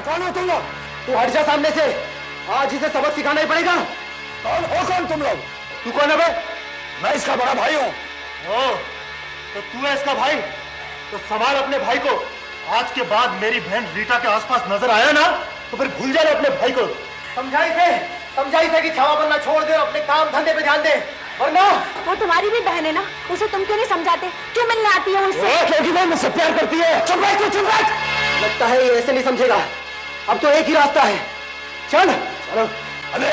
कौन हो तुम लोग? तू हट जा सामने से, आज इसे सबक सिखाना ही पड़ेगा। कौन तुम लोग? तू कौन है बे? मैं इसका बड़ा भाई हूँ। तो तू है इसका भाई? तो संभाल अपने भाई को। आज के बाद मेरी बहन रीटा के आसपास नजर आया ना तो फिर भूल जाना अपने भाई को। समझाई से कि छावा बनना छोड़ दे, अपने काम धंधे पे ध्यान दे, वरना वो तुम्हारी भी बहन है ना, उसे तुम क्यों नहीं समझाते? क्यों मिलने आती है उससे? क्योंकि वो मुझसे प्यार करती है। चुप बैठ तू, चुप बैठ। लगता है ये ऐसे नहीं समझेगा। अब तो एक ही रास्ता है, चल चलो। अरे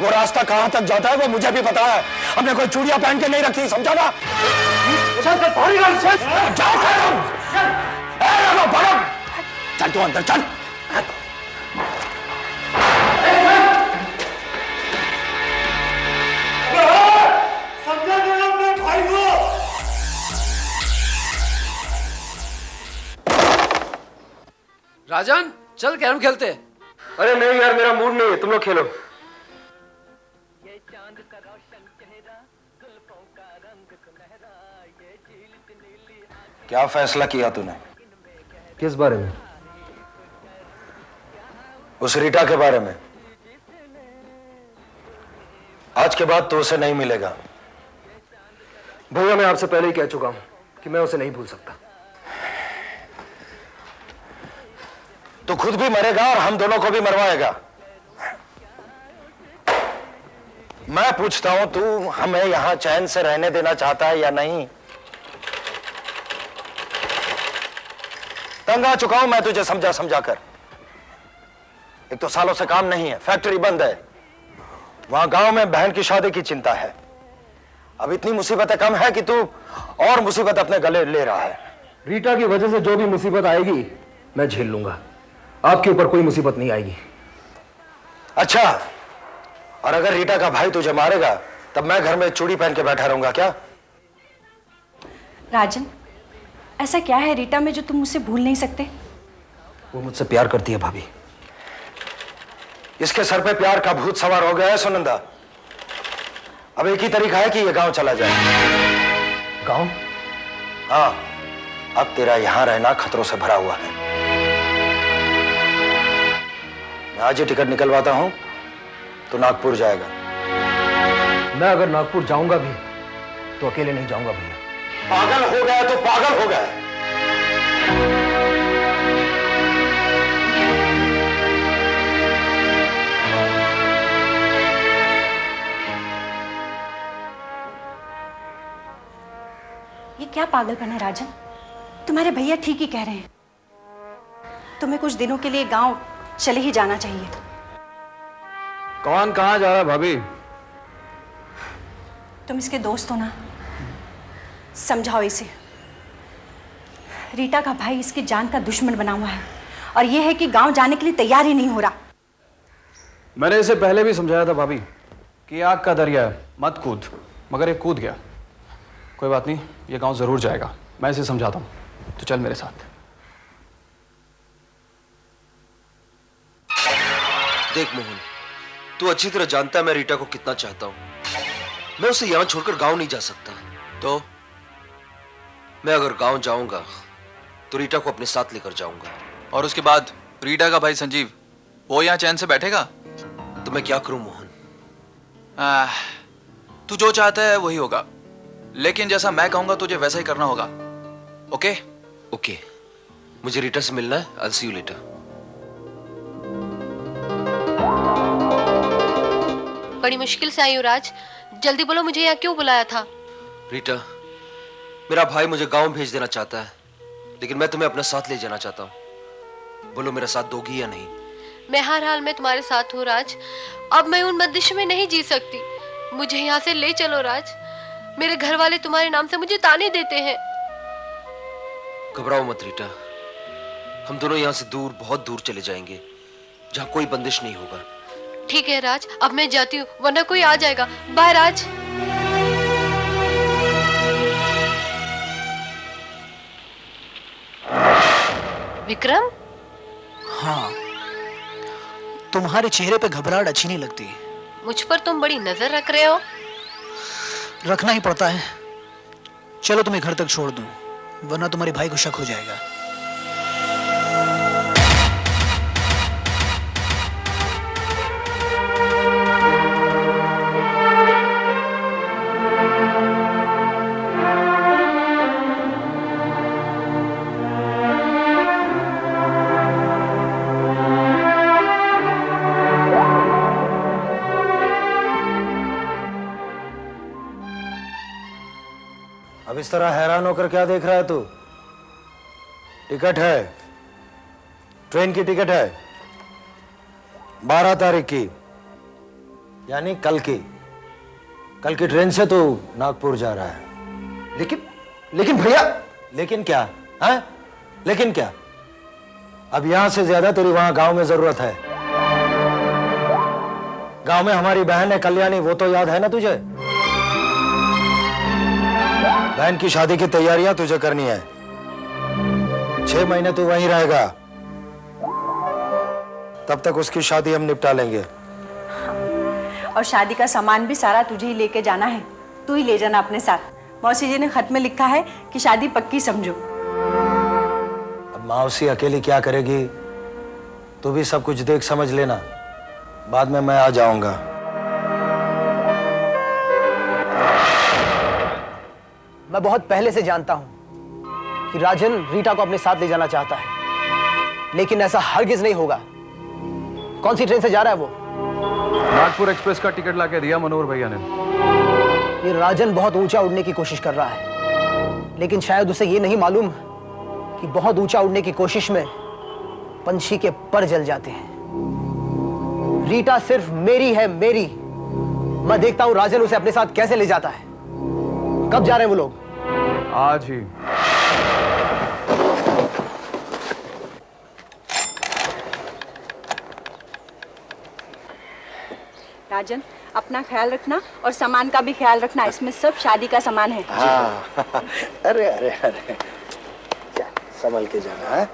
वो रास्ता कहां तक जाता है वो मुझे भी पता है। हमने कोई चूड़ियां पहन के नहीं रखी, समझा ना? चल तू अंदर चल। समझा नहीं अपने भाई को। राजन चल कैरम खेलते। अरे नहीं यार, मेरा मूड नहीं है, तुम लोग खेलो। क्या फैसला किया तूने? किस बारे में? उस रीटा के बारे में। आज के बाद तो उसे नहीं मिलेगा। भैया मैं आपसे पहले ही कह चुका हूं कि मैं उसे नहीं भूल सकता। तू खुद भी मरेगा और हम दोनों को भी मरवाएगा। मैं पूछता हूं, तू हमें यहां चैन से रहने देना चाहता है या नहीं? तंग आ चुका हूं मैं तुझे समझा समझा कर। एक तो सालों से काम नहीं है, फैक्ट्री बंद है, वहां गांव में बहन की शादी की चिंता है। अब इतनी मुसीबतें कम है कि तू और मुसीबत अपने गले ले रहा है। रीटा की वजह से जो भी मुसीबत आएगी मैं झेल लूंगा, आपके ऊपर कोई मुसीबत नहीं आएगी। अच्छा, और अगर रीटा का भाई तुझे मारेगा तब मैं घर में चूड़ी पहन के बैठा रहूंगा क्या? राजन, ऐसा क्या है रीटा में जो तुम मुझसे भूल नहीं सकते? वो मुझसे प्यार करती है भाभी। इसके सर पे प्यार का भूत सवार हो गया है सुनंदा। अब एक ही तरीका है कि ये गांव चला जाए। गांव? हाँ, अब तेरा यहां रहना खतरों से भरा हुआ है। मैं आज ही टिकट निकलवाता हूं, तो नागपुर जाएगा। मैं अगर नागपुर जाऊंगा भी तो अकेले नहीं जाऊंगा भैया। पागल हो गया तो पागल हो गया। ये क्या पागलपन है राजन? तुम्हारे भैया ठीक ही कह रहे हैं, तुम्हें कुछ दिनों के लिए गांव चले ही जाना चाहिए। कौन कहां जा रहा है भाभी? तुम इसके दोस्त हो ना, समझाओ इसे। रीटा का भाई इसकी जान का दुश्मन बना हुआ है और यह है कि गांव जाने के लिए तैयार ही नहीं हो रहा। मैंने इसे पहले भी समझाया था भाभी कि आग का दरिया है, मत कूद, मगर ये कूद गया। कोई बात नहीं, ये गांव जरूर जाएगा, मैं इसे समझाता हूँ। तो चल मेरे साथ। देख मोहन, तू अच्छी तरह जानता है मैं रीटा को कितना चाहता हूं। मैं उसे यहां छोड़कर गांव नहीं जा सकता। तो मैं अगर गांव जाऊंगा तो रीटा को अपने साथ लेकर जाऊंगा। और उसके बाद रीटा का भाई संजीव, वो यहाँ चैन से बैठेगा? तो मैं क्या करूं मोहन? तू जो चाहता है वही होगा, लेकिन जैसा मैं कहूंगा तुझे वैसा ही करना होगा। ओके? ओके, मुझे रीटा से मिलना है। I'll see you later। बड़ी मुश्किल से आई हूँ राज, जल्दी बोलो मुझे यहाँ क्यों बुलाया था? रीटा, मेरा भाई मुझे गांव भेज देना चाहता है, लेकिन मैं तुम्हें अपने साथ ले जाना चाहता हूँ। बोलो मेरा साथ दोगी या नहीं? मैं हर हाल में तुम्हारे साथ हूँ राज। अब मैं उन बंदिश में नहीं जी सकती, मुझे यहाँ से ले चलो राज। मेरे घर वाले तुम्हारे नाम से मुझे ताने देते हैं। घबराओ मत रीटा, हम दोनों यहाँ से दूर, बहुत दूर चले जाएंगे जहाँ कोई बंदिश नहीं होगा। ठीक है राज, अब मैं जाती हूँ वरना कोई आ जाएगा। बाय राज। विक्रम? हाँ, तुम्हारे चेहरे पे घबराहट अच्छी नहीं लगती। मुझ पर तुम बड़ी नजर रख रहे हो। रखना ही पड़ता है। चलो तुम्हें घर तक छोड़ दूं, वरना तुम्हारे भाई को शक हो जाएगा। इस तरह हैरान होकर क्या देख रहा है तू? टिकट है, ट्रेन की टिकट है 12 तारीख की, यानी कल की ट्रेन से तू नागपुर जा रहा है। लेकिन भैया। लेकिन क्या है? लेकिन क्या? अब यहां से ज्यादा तेरी वहां गांव में जरूरत है। गांव में हमारी बहन है कल्याणी, वो तो याद है ना तुझे? बहन की शादी की तैयारियां तुझे करनी है। 6 महीने तू वहीं रहेगा, तब तक उसकी शादी हम निपटा लेंगे। और शादी का सामान भी सारा तुझे ही लेके जाना है, तू ही ले जाना अपने साथ। मौसी जी ने खत में लिखा है कि शादी पक्की समझो। अब मौसी अकेली क्या करेगी? तू भी सब कुछ देख समझ लेना, बाद में मैं आ जाऊंगा। मैं बहुत पहले से जानता हूं कि राजन रीटा को अपने साथ ले जाना चाहता है, लेकिन ऐसा हरगिज नहीं होगा। कौन सी ट्रेन से जा रहा है वो? नागपुर एक्सप्रेस का टिकट लाके दिया मनोहर भैया ने। ये राजन बहुत ऊंचा उड़ने की कोशिश कर रहा है, लेकिन शायद उसे ये नहीं मालूम कि बहुत ऊंचा उड़ने की कोशिश में पंछी के पर जल जाते हैं। रीटा सिर्फ मेरी है, मेरी। मैं देखता हूं राजन उसे अपने साथ कैसे ले जाता है। कब जा रहे हैं वो लोग? आज ही। राजन, अपना ख्याल रखना और सामान का भी ख्याल रखना, इसमें सब शादी का सामान है। हाँ। अरे अरे अरे, संभल के जाना है।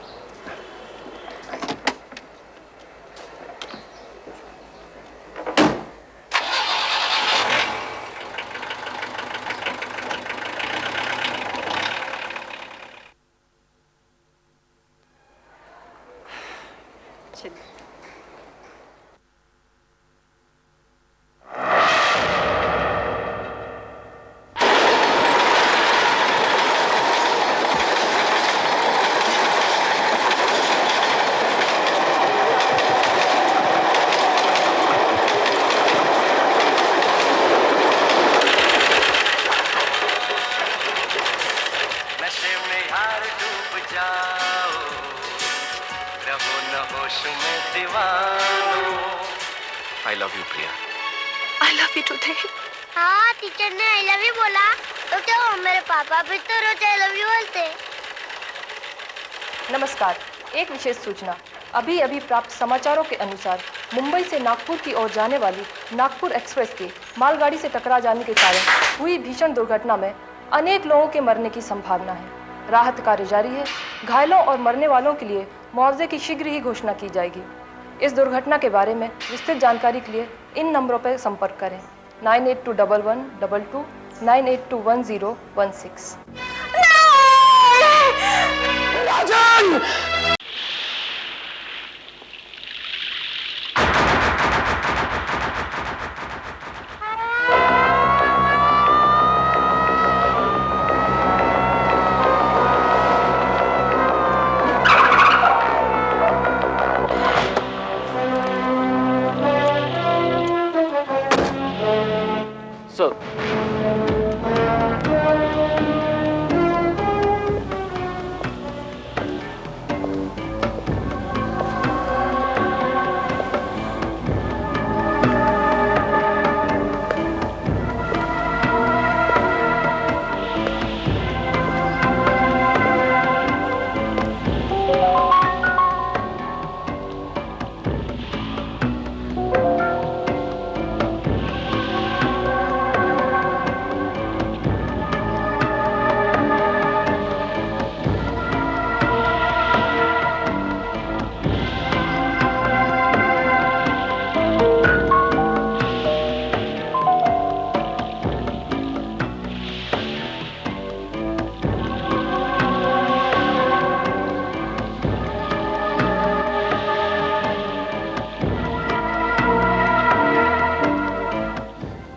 I love you, Priya. I love you too, Dave. हाँ, टीचर ने आई लव यू बोला तो क्या हुआ? मेरे पापा भी तो रोज आई लव यू बोलते। नमस्कार, एक विशेष सूचना। अभी अभी प्राप्त समाचारों के अनुसार मुंबई से नागपुर की ओर जाने वाली नागपुर एक्सप्रेस के मालगाड़ी से टकरा जाने के कारण हुई भीषण दुर्घटना में अनेक लोगों के मरने की संभावना है। राहत कार्य जारी है। घायलों और मरने वालों के लिए मुआवजे की शीघ्र ही घोषणा की जाएगी। इस दुर्घटना के बारे में विस्तृत जानकारी के लिए इन नंबरों पर संपर्क करें 982112 98211016। राजन!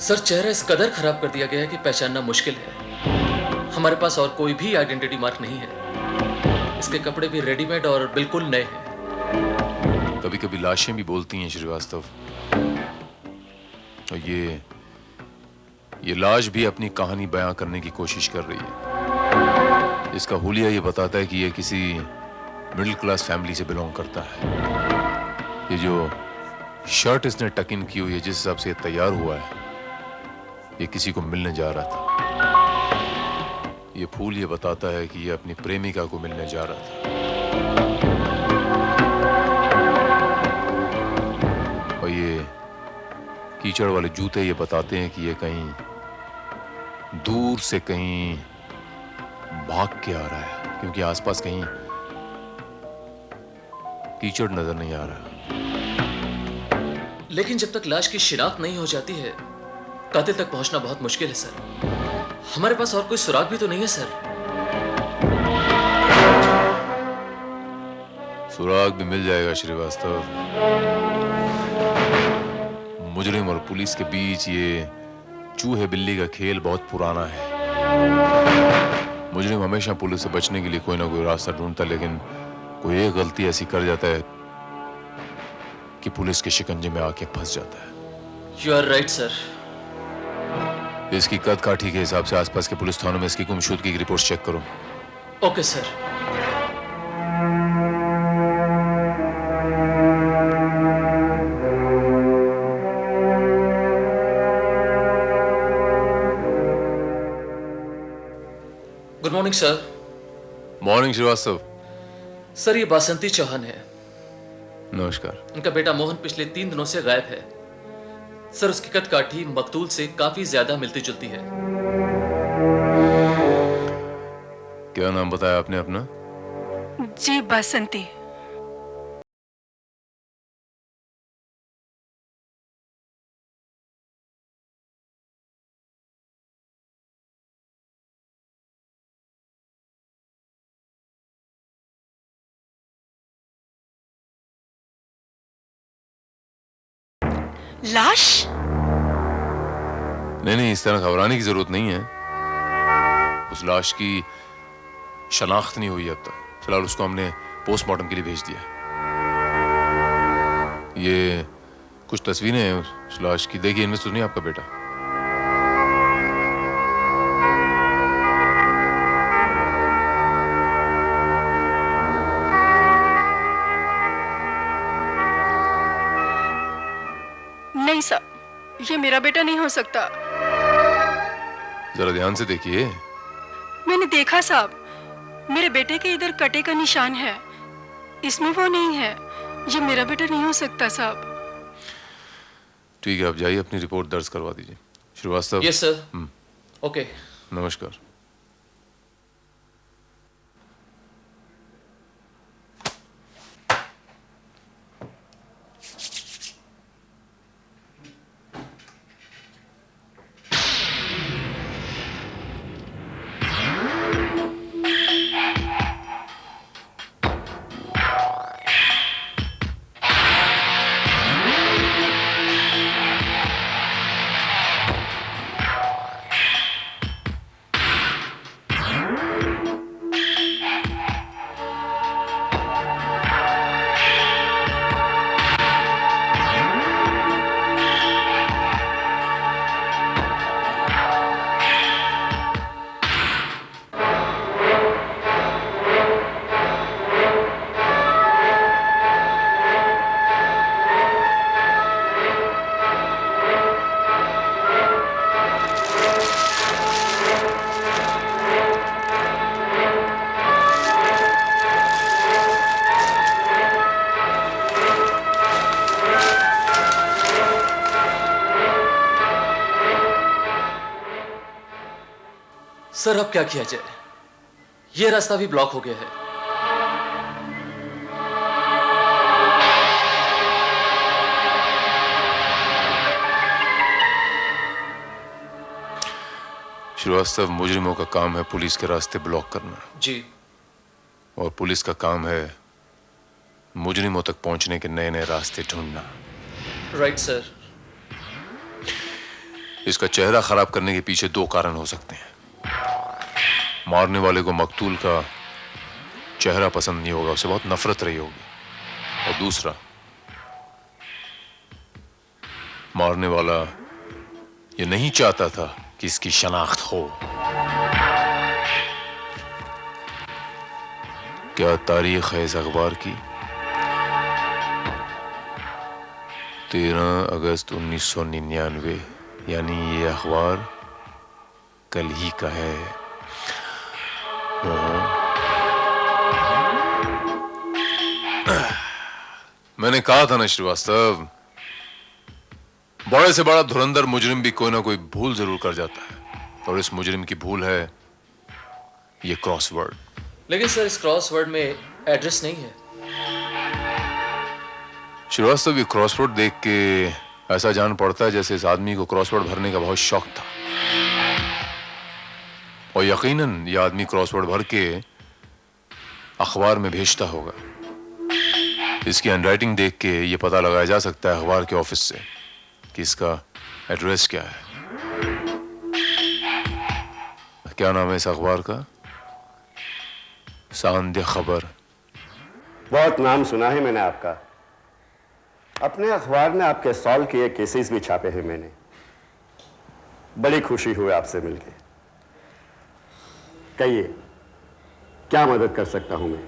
सर, चेहरा इस कदर खराब कर दिया गया है कि पहचानना मुश्किल है। हमारे पास और कोई भी आइडेंटिटी मार्क नहीं है। इसके कपड़े भी रेडीमेड और बिल्कुल नए हैं। कभी कभी लाशें भी बोलती हैं श्रीवास्तव, और ये लाश भी अपनी कहानी बयां करने की कोशिश कर रही है। इसका हुलिया ये बताता है कि ये किसी मिडिल क्लास फैमिली से बिलोंग करता है। ये जो शर्ट इसने टक इन की हुई है, जिस हिसाब से ये तैयार हुआ है, ये किसी को मिलने जा रहा था। ये फूल ये बताता है कि ये अपनी प्रेमिका को मिलने जा रहा था। और ये कीचड़ वाले जूते ये बताते हैं कि ये कहीं दूर से कहीं भाग के आ रहा है, क्योंकि आसपास कहीं कीचड़ नजर नहीं आ रहा। लेकिन जब तक लाश की शिनाख्त नहीं हो जाती है, कातिल तक पहुंचना बहुत मुश्किल है सर। हमारे पास और कोई सुराग भी तो नहीं है सर। सुराग भी मिल जाएगा श्रीवास्तव। मुजरिम और पुलिस के बीच ये चूहे बिल्ली का खेल बहुत पुराना है। मुजरिम हमेशा पुलिस से बचने के लिए कोई ना कोई रास्ता ढूंढता, लेकिन कोई एक गलती ऐसी कर जाता है कि पुलिस के शिकंजे में आके फंस जाता है। You are right sir. इसकी कद काठी के हिसाब से आसपास के पुलिस थानों में इसकी गुमशुदगी की रिपोर्ट चेक करो। Okay sir. Good morning sir. Morning Srivastava. Sir ये बासंती चौहान है। नमस्कार। उनका बेटा मोहन पिछले 3 दिनों से गायब है सर। उसकी कद काठी मकतूल से काफी ज्यादा मिलती जुलती है। क्या नाम बताया आपने अपना? जी बासंती। लाश? नहीं, इस तरह घबराने की जरूरत नहीं है। उस लाश की शनाख्त नहीं हुई अब तक। फिलहाल उसको हमने पोस्टमार्टम के लिए भेज दिया। ये कुछ तस्वीरें हैं उस लाश की, देखिए। इनमें तो नहीं आपका बेटा? नहीं साहब, ये मेरा बेटा नहीं हो सकता। जरा ध्यान से देखिए। मैंने देखा साहब, मेरे बेटे के इधर कटे का निशान है, इसमें वो नहीं है। ये मेरा बेटा नहीं हो सकता साहब। ठीक है, आप जाइए, अपनी रिपोर्ट दर्ज करवा दीजिए। श्रीवास्तव। Yes sir. ओके। नमस्कार। सर अब क्या किया जाए? ये रास्ता भी ब्लॉक हो गया है। श्रीवास्तव, मुजरिमों का काम है पुलिस के रास्ते ब्लॉक करना। जी। और पुलिस का काम है मुजरिमों तक पहुंचने के नए नए रास्ते ढूंढना। Right sir. इसका चेहरा खराब करने के पीछे 2 कारण हो सकते हैं। मारने वाले को मकतूल का चेहरा पसंद नहीं होगा, उसे बहुत नफरत रही होगी। और दूसरा, मारने वाला ये नहीं चाहता था कि इसकी शनाख्त हो। क्या तारीख है इस अखबार की? 13 अगस्त 1999, यानी ये अखबार कल ही का है। मैंने कहा था ना श्रीवास्तव, बड़े से बड़ा धुरंधर मुजरिम भी कोई ना कोई भूल जरूर कर जाता है, और इस मुजरिम की भूल है ये क्रॉसवर्ड। लेकिन सर इस क्रॉसवर्ड में एड्रेस नहीं है। श्रीवास्तव, ये क्रॉसवर्ड देख के ऐसा जान पड़ता है जैसे इस आदमी को क्रॉसवर्ड भरने का बहुत शौक था, और यकीनन ये आदमी क्रॉसवर्ड भर के अखबार में भेजता होगा। इसकी हैंडराइटिंग देख के ये पता लगाया जा सकता है अखबार के ऑफिस से कि इसका एड्रेस क्या है। क्या नाम है इस अखबार का? सांध्य खबर। बहुत नाम सुना है मैंने आपका। अपने अखबार में आपके सॉल्व किए केसेस भी छापे हैं मैंने। बड़ी खुशी हुई आपसे मिलके। कहिए, क्या मदद कर सकता हूं मैं?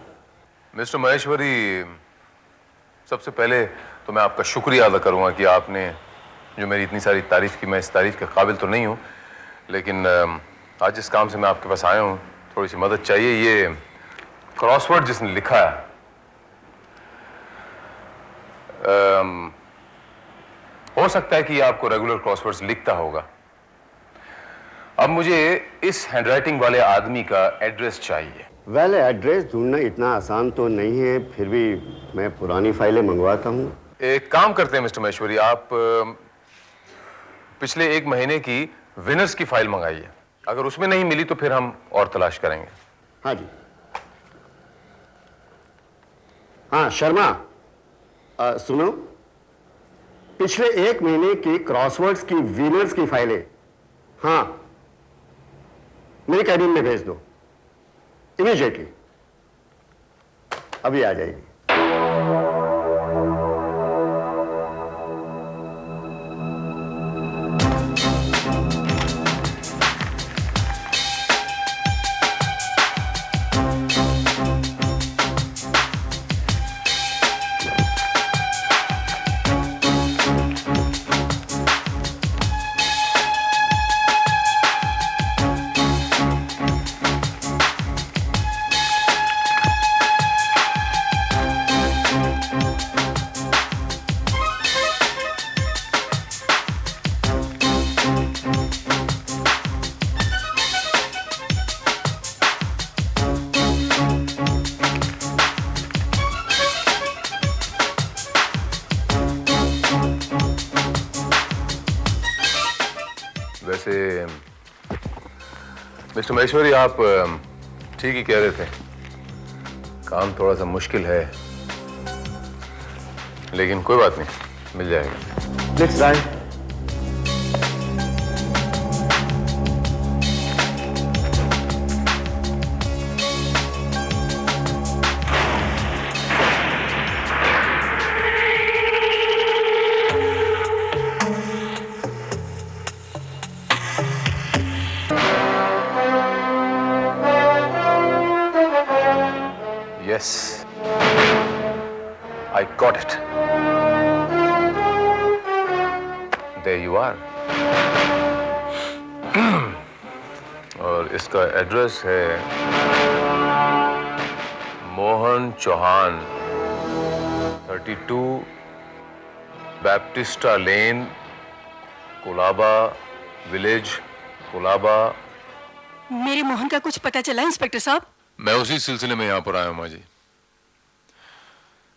मिस्टर महेश्वरी, सबसे पहले तो मैं आपका शुक्रिया अदा करूंगा कि आपने जो मेरी इतनी सारी तारीफ की। मैं इस तारीफ के काबिल तो नहीं हूं, लेकिन आज जिस काम से मैं आपके पास आया हूं, थोड़ी सी मदद चाहिए। ये क्रॉसवर्ड जिसने लिखा है, हो सकता है कि आपको रेगुलर क्रॉसवर्ड्स लिखता होगा। अब मुझे इस हैंडराइटिंग वाले आदमी का एड्रेस चाहिए। वेल, एड्रेस ढूंढना इतना आसान तो नहीं है, फिर भी मैं पुरानी फाइलें मंगवाता हूं। एक काम करते हैं मिस्टर महेश्वरी, आप पिछले 1 महीने की विनर्स की फाइल मंगाइए। अगर उसमें नहीं मिली तो फिर हम और तलाश करेंगे। हाँ जी। हाँ शर्मा, सुनो, पिछले 1 महीने की क्रॉसवर्ड्स की विनर्स की फाइलें, हाँ, मेरे कैबिन में भेज दो इमीडिएटली। अभी आ जाएगी। वैसे मिस्टर महेश्वरी, आप ठीक ही कह रहे थे, काम थोड़ा सा मुश्किल है, लेकिन कोई बात नहीं, मिल जाएगा। Let's try. Yes, I got it. There you are. और इसका एड्रेस है मोहन चौहान, 32 बैप्टिस्टा लेन, कोलाबा विलेज, कोलाबा। मेरे मोहन का कुछ पता चला इंस्पेक्टर साहब? मैं उसी सिलसिले में यहां पर आया हूं माँ जी।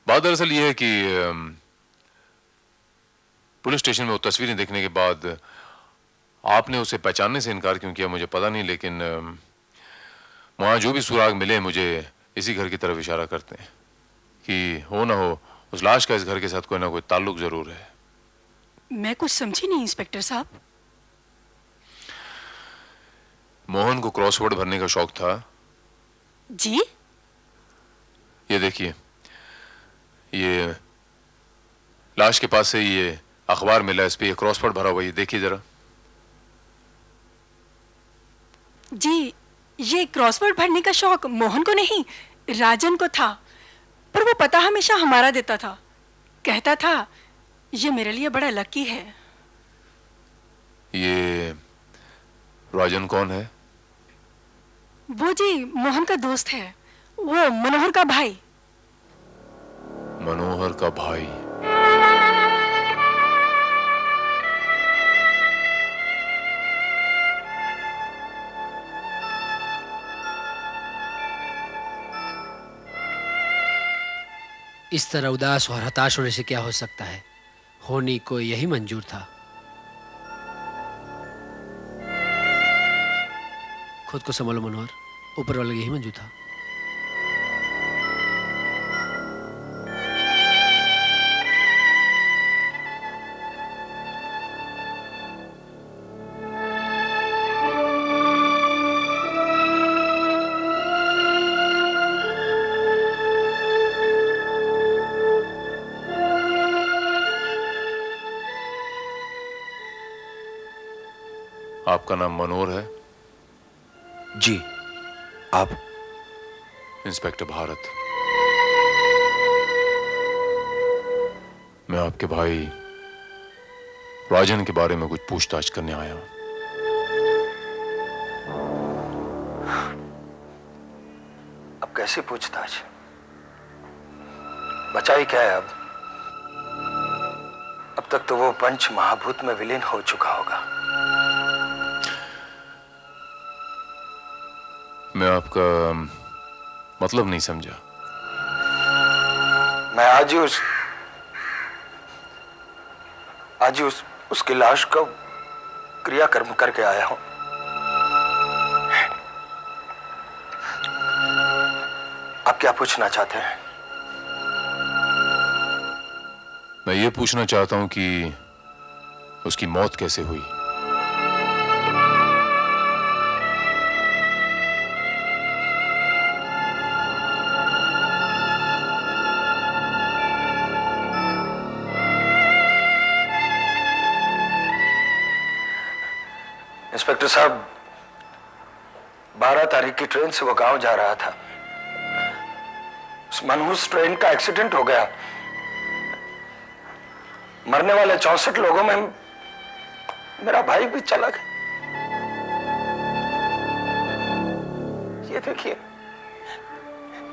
बात दरअसल ये है कि पुलिस स्टेशन में वो तस्वीरें देखने के बाद आपने उसे पहचानने से इनकार क्यों किया मुझे पता नहीं, लेकिन वहां जो भी सुराग मिले मुझे इसी घर की तरफ इशारा करते हैं कि हो ना हो उस लाश का इस घर के साथ कोई ना कोई ताल्लुक जरूर है। मैं कुछ समझी नहीं इंस्पेक्टर साहब। मोहन को क्रॉसवर्ड भरने का शौक था जी। ये देखिए, ये लाश के पास से ये अखबार मिला, इस पे ये क्रॉसवर्ड भरा हुआ, ये देखिए जरा। जी, ये क्रॉसवर्ड भरने का शौक मोहन को नहीं, राजन को था, पर वो पता हमेशा हमारा देता था। कहता था ये मेरे लिए बड़ा लकी है। ये राजन कौन है? वो जी मोहन का दोस्त है, वो मनोहर का भाई। मनोहर का भाई? इस तरह उदास और हताश होने से क्या हो सकता है? होनी को यही मंजूर था। खुद को संभालो मनोहर, ऊपर वाले यही मंजूर था। आपका नाम मनोहर है? जी। आप? इंस्पेक्टर भारत। मैं आपके भाई राजन के बारे में कुछ पूछताछ करने आया हूं। अब कैसी पूछताछ? बचा ही क्या है अब तक तो वो पंच महाभूत में विलीन हो चुका होगा। मैं आपका मतलब नहीं समझा। मैं आज ही उसकी लाश का क्रियाकर्म करके आया हूं। आप क्या पूछना चाहते हैं? मैं ये पूछना चाहता हूं कि उसकी मौत कैसे हुई? इंस्पेक्टर साहब, 12 तारीख की ट्रेन से वो गांव जा रहा था। उस मनहूस ट्रेन का एक्सीडेंट हो गया। मरने वाले 64 लोगों में मेरा भाई भी चला गया। ये देखिए,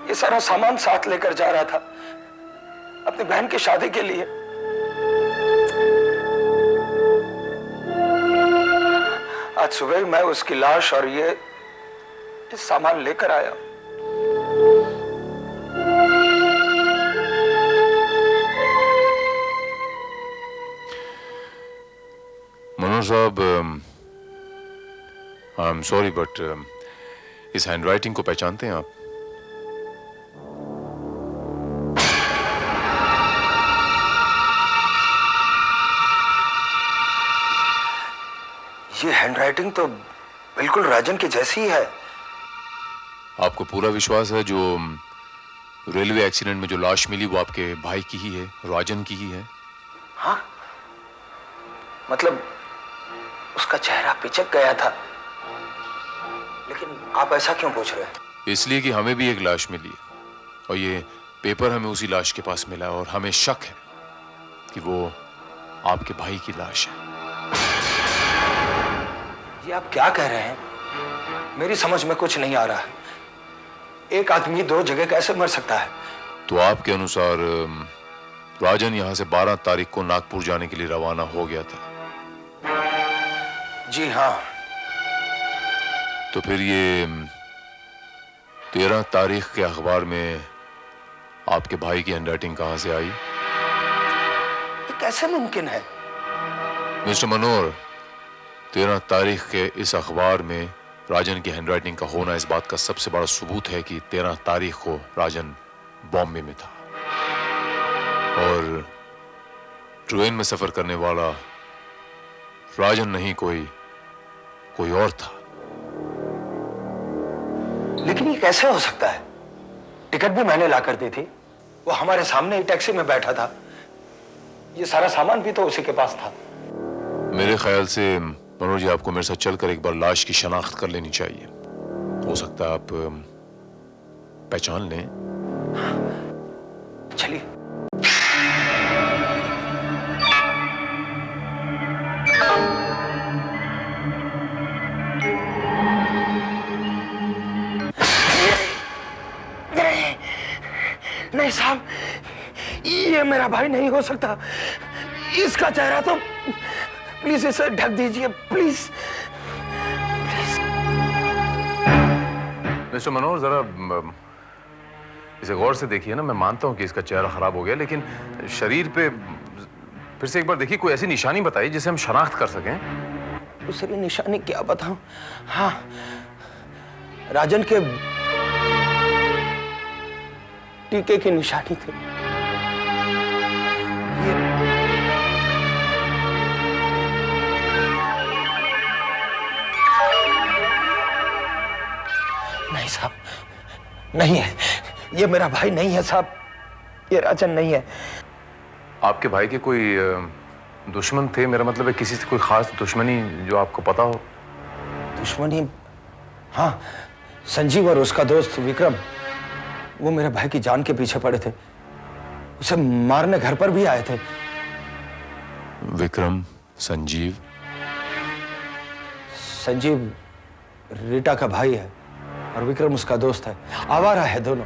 ये सारा सामान साथ लेकर जा रहा था अपनी बहन की शादी के लिए। आज सुबह ही मैं उसकी लाश और ये सामान लेकर आया। मनोहर साहब, आई एम सॉरी बट इस हैंडराइटिंग को पहचानते हैं आप? ये हैंडराइटिंग तो बिल्कुल राजन की जैसी ही है। आपको पूरा विश्वास है जो रेलवे एक्सीडेंट में जो लाश मिली वो आपके भाई की ही है, राजन की ही है? हाँ, मतलब उसका चेहरा पिचक गया था। लेकिन आप ऐसा क्यों पूछ रहे हैं? इसलिए कि हमें भी एक लाश मिली है और ये पेपर हमें उसी लाश के पास मिला है और हमें शक है कि वो आपके भाई की लाश है। ये आप क्या कह रहे हैं? मेरी समझ में कुछ नहीं आ रहा है। एक आदमी 2 जगह कैसे मर सकता है? तो आपके अनुसार राजन यहां से 12 तारीख को नागपुर जाने के लिए रवाना हो गया था? जी हाँ। तो फिर ये 13 तारीख के अखबार में आपके भाई की हैंडराइटिंग कहां से आई? ये कैसे मुमकिन है? मिस्टर मनोहर, 13 तारीख के इस अखबार में राजन की हैंडराइटिंग का होना इस बात का सबसे बड़ा सबूत है कि 13 तारीख को राजन बॉम्बे में था और ट्रेन में सफर करने वाला राजन नहीं कोई और था। लेकिन ये कैसे हो सकता है? टिकट भी मैंने लाकर दी थी, वो हमारे सामने ही टैक्सी में बैठा था। ये सारा सामान भी तो उसी के पास था। मेरे ख्याल से मनोज जी, आपको मेरे साथ चलकर एक बार लाश की शनाख्त कर लेनी चाहिए। हो सकता है आप पहचान लें। चलिए। नहीं साहब, ये मेरा भाई नहीं हो सकता। इसका चेहरा तो, प्लीज इसे ढक दीजिए, प्लीज। मिस्टर मनोहर, जरा इसे गौर से देखिए ना। मैं मानता हूं कि इसका चेहरा खराब हो गया, लेकिन शरीर पे फिर से एक बार देखिए। कोई ऐसी निशानी बताइए जिसे हम शनाख्त कर सकें। दूसरी निशानी क्या बताऊं? हाँ, राजन के टीके की निशानी थी। नहीं साहब, नहीं है, ये मेरा भाई नहीं है साहब, ये राजन नहीं है। आपके भाई के कोई दुश्मन थे? मेरा मतलब है किसी से कोई खास दुश्मनी जो आपको पता हो? दुश्मनी? हाँ, संजीव और उसका दोस्त विक्रम, वो मेरे भाई की जान के पीछे पड़े थे। उसे मारने घर पर भी आए थे। विक्रम, संजीव? संजीव रीटा का भाई है और विक्रम उसका दोस्त है। आवारा है दोनों।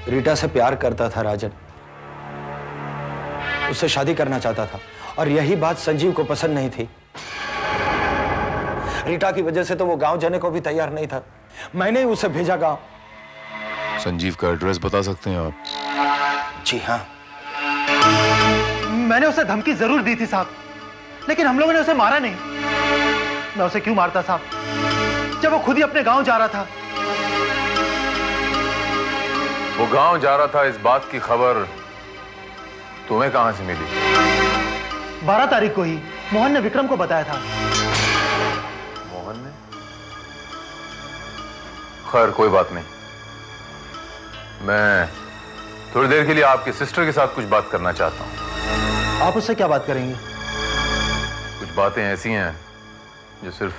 रीटा से प्यार करता था राजन, उससे शादी करना चाहता था, और यही बात संजीव को पसंद नहीं थी। रीटा की वजह से तो वो गांव जाने को भी तैयार नहीं था। मैंने ही उसे भेजा गांव। संजीव का एड्रेस बता सकते हैं आप? जी हाँ। मैंने उसे धमकी जरूर दी थी साहब, लेकिन हम लोगों ने उसे मारा नहीं। मैं उसे क्यों मारता साहब, जब वो खुद ही अपने गांव जा रहा था। वो गांव जा रहा था, इस बात की खबर तुम्हें कहां से मिली? 12 तारीख को ही मोहन ने विक्रम को बताया था। मोहन ने? खैर कोई बात नहीं, मैं थोड़ी देर के लिए आपके सिस्टर के साथ कुछ बात करना चाहता हूं। आप उससे क्या बात करेंगे? कुछ बातें ऐसी हैं जो सिर्फ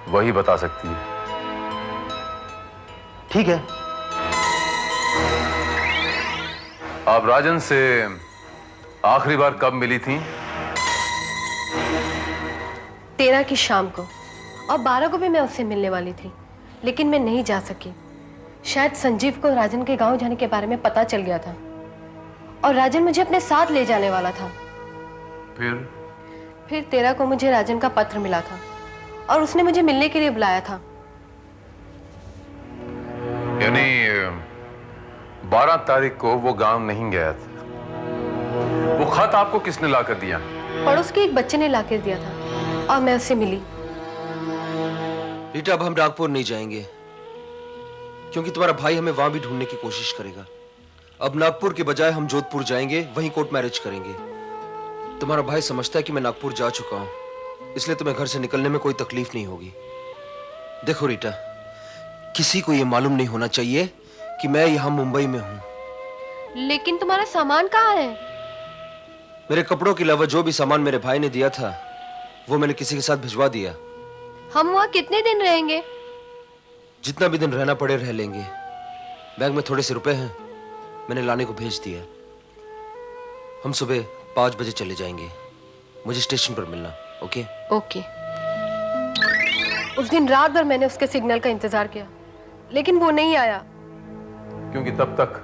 वही बता सकती है। ठीक है। आप राजन से आखिरी बार कब मिली थी? 13 की शाम को, और 12 को भी मैं उससे मिलने वाली थी, लेकिन मैं नहीं जा सकी। शायद संजीव को राजन के गांव जाने के बारे में पता चल गया था, और राजन मुझे अपने साथ ले जाने वाला था। फिर 13 को मुझे राजन का पत्र मिला था, और उसने मुझे मिलने के लिए बुलाया था। यानी 12 तारीख को वो गांव नहीं गया था। वो खत आपको किसने लाकर दिया? पड़ोस के एक बच्चे ने लाकर दिया था, और मैं उससे मिली। रीटा, अब हम नागपुर नहीं जाएंगे, क्योंकि तुम्हारा भाई हमें वहां भी ढूंढने की कोशिश करेगा। अब नागपुर के बजाय हम जोधपुर जाएंगे, वहीं कोर्ट मैरिज करेंगे। तुम्हारा भाई समझता है कि मैं नागपुर जा चुका हूं, इसलिए तुम्हें घर से निकलने में कोई तकलीफ नहीं होगी। देखो रीटा, किसी को यह मालूम नहीं होना चाहिए कि मैं यहां मुंबई में हूं। लेकिन तुम्हारा सामान कहाँ है? मेरे कपड़ों के अलावा जो भी सामान मेरे भाई ने दिया था, वो मैंने किसी के साथ भिजवा दिया। हम वहां कितने दिन रहेंगे? जितना भी दिन रहना पड़े रह लेंगे। बैग में थोड़े से रुपए हैं, मैंने लाने को भेज दिया। हम सुबह 5 बजे चले जाएंगे। मुझे स्टेशन पर मिलना। ओके? ओके। उस दिन रात भर मैंने उसके सिग्नल का इंतजार किया, लेकिन वो नहीं आया। क्योंकि तब तक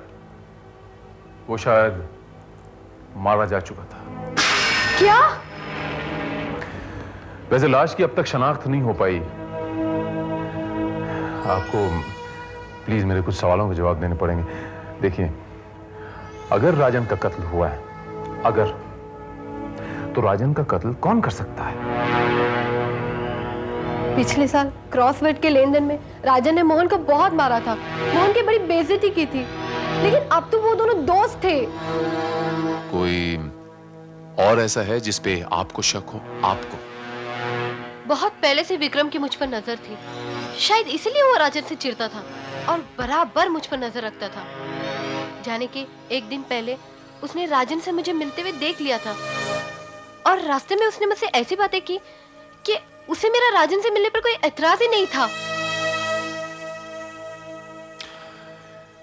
वो शायद मारा जा चुका था। क्या? वैसे लाश की अब तक शनाख्त नहीं हो पाई। आपको प्लीज मेरे कुछ सवालों के जवाब देने पड़ेंगे। देखिए, अगर राजन का कत्ल हुआ है, अगर, तो राजन का कत्ल कौन कर सकता है? पिछले साल क्रॉसवर्ड के लेन देन में राजन ने मोहन को बहुत मारा था। मोहन की बड़ी बेइज्जती की थी, लेकिन अब तो वो दोनों दोस्त थे। कोई और ऐसा है जिस पे आपको शक हो? आपको? बहुत पहले से विक्रम की मुझ पर नजर थी, शायद इसीलिए वो राजन से चिढ़ता था और बराबर मुझ पर नजर रखता था। जाने के एक दिन पहले उसने राजन से मुझे मिलते हुए देख लिया था, और रास्ते में उसने मुझसे ऐसी बातें की कि उसे मेरा राजन से मिलने पर कोई एतराज ही नहीं था।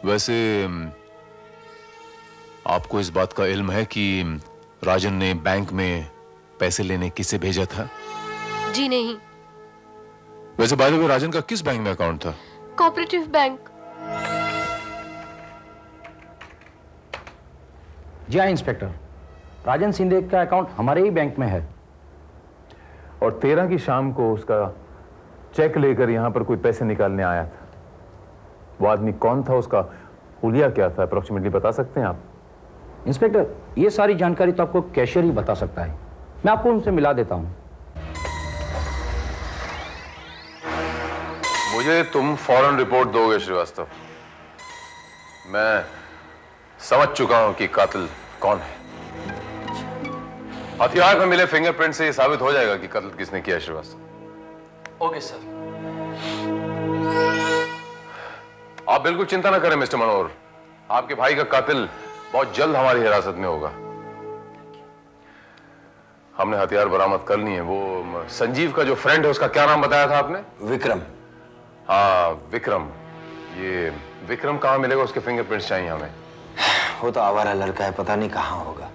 वैसे आपको इस बात का इल्म है कि राजन ने बैंक में पैसे लेने किसे भेजा था? जी नहीं। वैसे बाय द वे राजन का किस बैंक में अकाउंट था? Cooperative bank. जी हाँ इंस्पेक्टर, राजन सिंधे का अकाउंट हमारे ही बैंक में है। और 13 की शाम को उसका चेक लेकर यहां पर कोई पैसे निकालने आया था। वो आदमी कौन था, उसका हुलिया क्या था, अप्रोक्सीमेटली बता सकते हैं आप? इंस्पेक्टर, ये सारी जानकारी तो आपको कैशियर ही बता सकता है। मैं आपको उनसे मिला देता हूं। मुझे तुम फौरन रिपोर्ट दोगे श्रीवास्तव। मैं समझ चुका हूं कि कातिल कौन है। हथियार में मिले फिंगरप्रिंट से यह साबित हो जाएगा कि कत्ल किसने किया श्रीवास्तव। Okay sir. आप बिल्कुल चिंता ना करें मिस्टर मनोहर, आपके भाई का कातिल बहुत जल्द हमारी हिरासत में होगा। हमने हथियार बरामद कर लिए हैं। वो संजीव का जो फ्रेंड है उसका क्या नाम बताया था आपने? विक्रम। हाँ विक्रम। ये विक्रम कहां मिलेगा? उसके फिंगरप्रिंट्स चाहिए हमें। वो तो आवारा लड़का है, पता नहीं कहां होगा।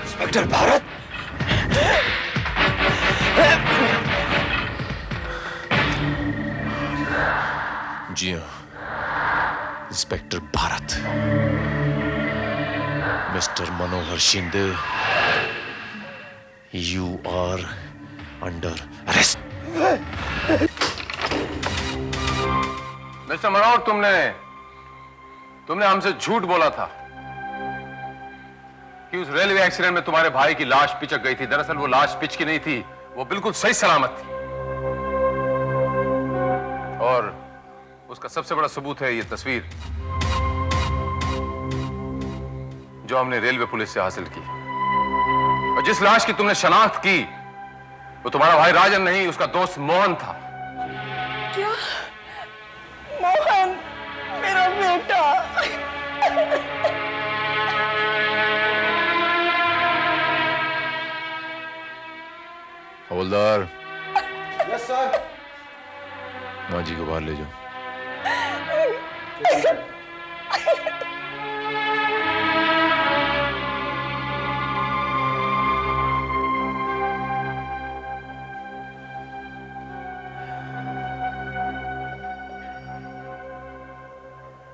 इंस्पेक्टर भारत, जी हाँ, inspector Bharat. Mister Manohar Shinde, you are under arrest. Mister Manohar, तुमने हमसे झूठ बोला था कि उस रेलवे एक्सीडेंट में तुम्हारे भाई की लाश पिचक गई थी। दरअसल वो लाश पिच की नहीं थी, वो बिल्कुल सही सलामत थी। और उसका सबसे बड़ा सबूत है ये तस्वीर जो हमने रेलवे पुलिस से हासिल की। और जिस लाश की तुमने शनाख्त की वो तुम्हारा भाई राजन नहीं, उसका दोस्त मोहन था। क्या? मोहन मेरा बेटा? हवलदार। Yes sir. माँ जी को बाहर ले जाओ।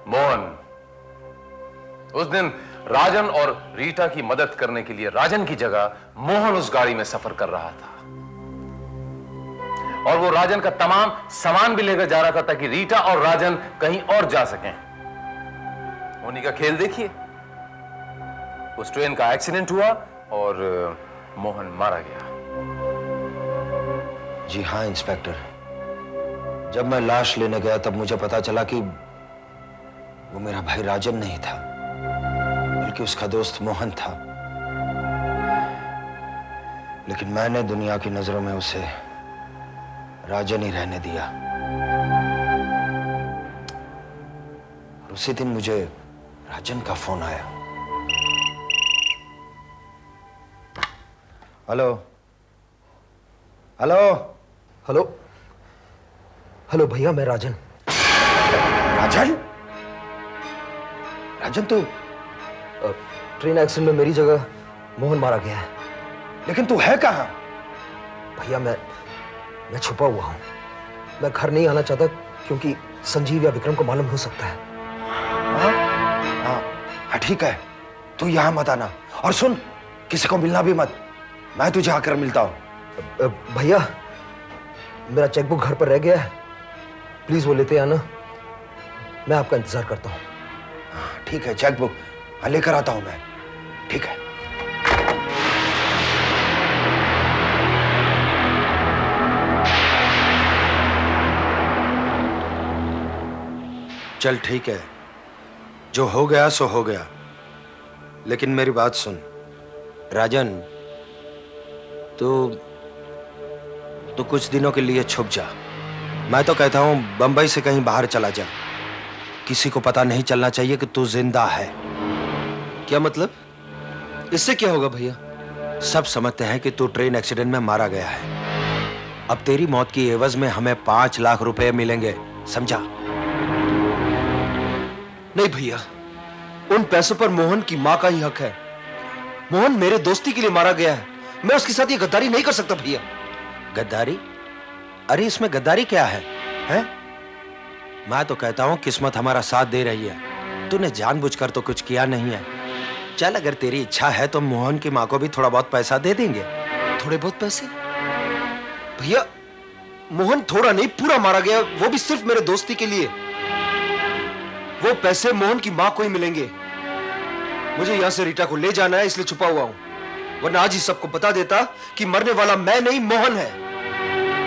मोहन, उस दिन राजन और रीटा की मदद करने के लिए राजन की जगह मोहन उस गाड़ी में सफर कर रहा था और वो राजन का तमाम सामान भी लेकर जा रहा था ताकि रीटा और राजन कहीं और जा सकें। उन्हीं का खेल देखिए, उस ट्रेन का एक्सीडेंट हुआ और मोहन मारा गया। जी हाँ इंस्पेक्टर, जब मैं लाश लेने गया तब मुझे पता चला कि वो मेरा भाई राजन नहीं था बल्कि उसका दोस्त मोहन था। लेकिन मैंने दुनिया की नजरों में उसे राजन ही रहने दिया। और उसी दिन मुझे राजन का फोन आया। हेलो हेलो हेलो हेलो भैया, मैं राजन। राजन? राजन तू? ट्रेन एक्सीडेंट में मेरी जगह मोहन मारा गया है। लेकिन तू है कहां? भैया मैं छुपा हुआ हूं। मैं घर नहीं आना चाहता क्योंकि संजीव या विक्रम को मालूम हो सकता है। हाँ ठीक है, तू यहां मत आना। और सुन, किसी को मिलना भी मत, मैं तुझे आकर मिलता हूं। भैया मेरा चेकबुक घर पर रह गया है, प्लीज वो लेते आना। मैं आपका इंतजार करता हूं। ठीक है, चेकबुक लेकर आता हूं मैं। ठीक है। चल ठीक है, जो हो गया सो हो गया। लेकिन मेरी बात सुन राजन, तो कुछ दिनों के लिए छुप जा। मैं तो कहता हूं बंबई से कहीं बाहर चला जा। किसी को पता नहीं चलना चाहिए कि तू जिंदा है। क्या मतलब? इससे क्या होगा भैया? सब समझते हैं कि तू ट्रेन एक्सीडेंट में मारा गया है। अब तेरी मौत की एवज में हमें 5 लाख रुपए मिलेंगे, समझा? नहीं भैया, उन पैसों पर मोहन की मां का ही हक है। मोहन मेरे दोस्ती के लिए मारा गया है, मैं उसके साथ ये गद्दारी नहीं कर सकता भैया। गद्दारी? अरे इसमें गद्दारी क्या है, हैं? मैं तो कहता हूं किस्मत हमारा साथ दे रही है। तूने जानबूझकर तो कुछ किया नहीं है। चल, अगर तेरी इच्छा है तो मोहन की मां को भी थोड़ा बहुत पैसा दे देंगे। थोड़े बहुत पैसे? भैया मोहन थोड़ा नहीं पूरा मारा गया, वो भी सिर्फ मेरे दोस्ती के लिए। वो पैसे मोहन की मां को ही मिलेंगे। मुझे यहां से रीटा को ले जाना है, इसलिए छुपा हुआ हूं, वरना आज ही सबको बता देता कि मरने वाला मैं नहीं मोहन है।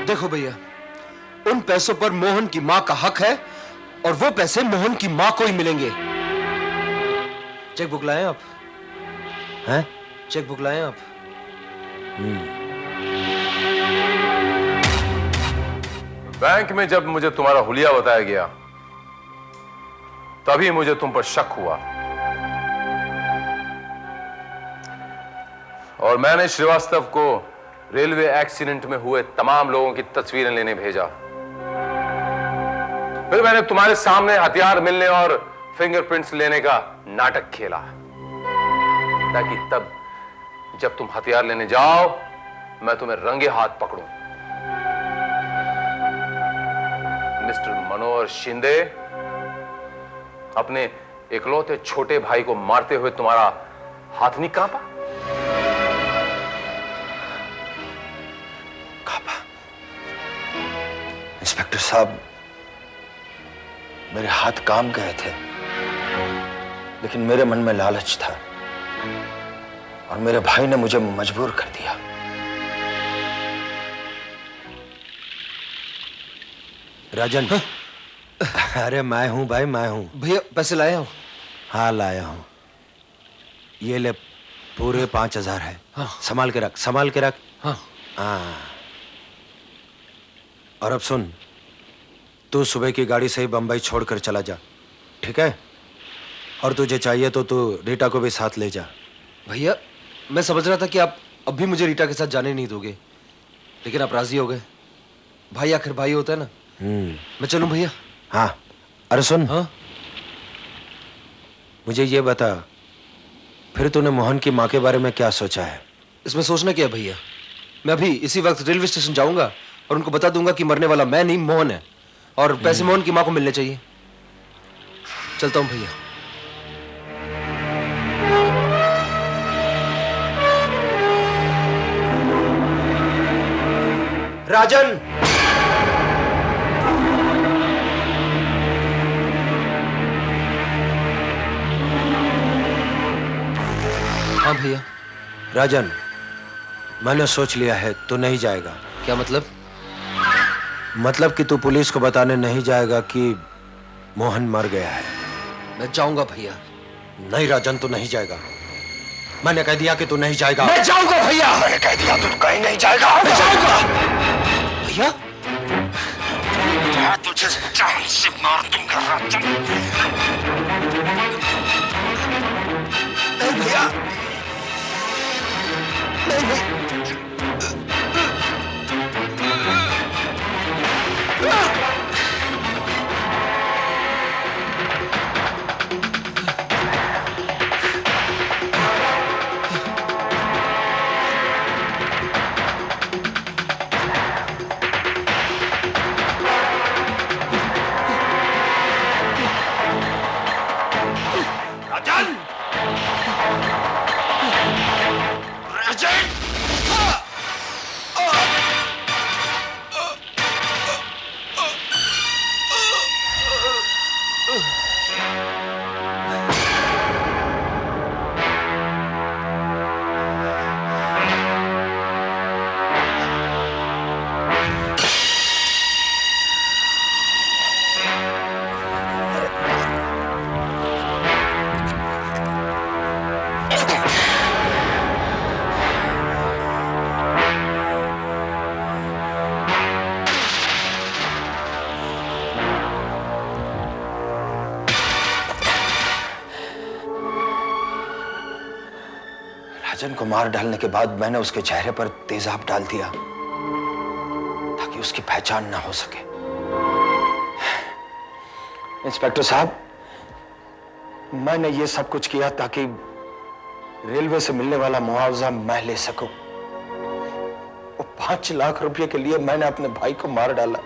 देखो भैया, उन पैसों पर मोहन की मां का हक है और वो पैसे मोहन की मां को ही मिलेंगे। चेकबुक लाएं आप? हैं? चेकबुक लाएं आप? बैंक में जब मुझे तुम्हारा हुलिया बताया गया तभी मुझे तुम पर शक हुआ और मैंने श्रीवास्तव को रेलवे एक्सीडेंट में हुए तमाम लोगों की तस्वीरें लेने भेजा। फिर मैंने तुम्हारे सामने हथियार मिलने और फिंगरप्रिंट्स लेने का नाटक खेला ताकि तब जब तुम हथियार लेने जाओ मैं तुम्हें रंगे हाथ पकड़ूं। मिस्टर मनोहर शिंदे, अपने इकलौते छोटे भाई को मारते हुए तुम्हारा हाथ नहीं कांपा? इंस्पेक्टर साहब, मेरे हाथ काम गए थे, लेकिन मेरे मन में लालच था और मेरे भाई ने मुझे मजबूर कर दिया। राजन, हाँ? अरे मैं हूं भाई, मैं हूं। भैया पैसे लाया हूं? हाँ लाया हूं। ये ले, पूरे 5,000 है। हाँ। संभाल के रख, संभाल के रख। हाँ। हाँ। और अब सुन, तू सुबह की गाड़ी से ही बंबई छोड़कर चला जा, ठीक है? और तुझे चाहिए तो तू रीटा को भी साथ ले जा। भैया मैं समझ रहा था कि आप अब भी मुझे रीटा के साथ जाने नहीं दोगे, लेकिन आप राजी हो गए। भाई आखिर भाई होता है ना। मैं चलूं भैया? हाँ। अरे सुन, हाँ? मुझे ये बता, फिर तूने मोहन की माँ के बारे में क्या सोचा है? इसमें सोचना क्या भैया, मैं अभी इसी वक्त रेलवे स्टेशन जाऊंगा और उनको बता दूंगा कि मरने वाला मैं नहीं मोहन है और पैसे मोहन की माँ को मिलने चाहिए। चलता हूं भैया। राजन, हाँ भैया। राजन, मैंने सोच लिया है, तू नहीं जाएगा। क्या मतलब? मतलब कि तू पुलिस को बताने नहीं जाएगा कि मोहन मर गया है। मैं जाऊंगा भैया। नहीं राजन, तू नहीं जाएगा। मैंने कह दिया कि तू नहीं जाएगा। मैं जाऊंगा भैया। मैंने कह दिया तू कहीं नहीं जाएगा। मैं जाऊंगा भैया। मैं तुझे जान से मार दूंगा राजन। नहीं भैया, नहीं। राजन को मार डालने के बाद मैंने उसके चेहरे पर तेजाब डाल दिया ताकि उसकी पहचान ना हो सके। इंस्पेक्टर साहब, मैंने ये सब कुछ किया ताकि रेलवे से मिलने वाला मुआवजा मैं ले सकूं। वो 5 लाख रुपए के लिए मैंने अपने भाई को मार डाला।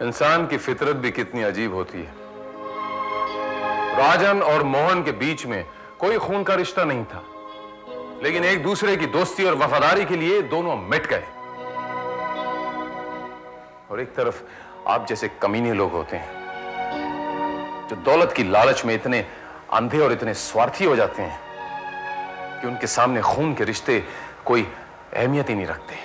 इंसान की फितरत भी कितनी अजीब होती है। राजन और मोहन के बीच में कोई खून का रिश्ता नहीं था, लेकिन एक दूसरे की दोस्ती और वफादारी के लिए दोनों मिट गए। और एक तरफ आप जैसे कमीने लोग होते हैं जो दौलत की लालच में इतने अंधे और इतने स्वार्थी हो जाते हैं कि उनके सामने खून के रिश्ते कोई अहमियत ही नहीं रखते।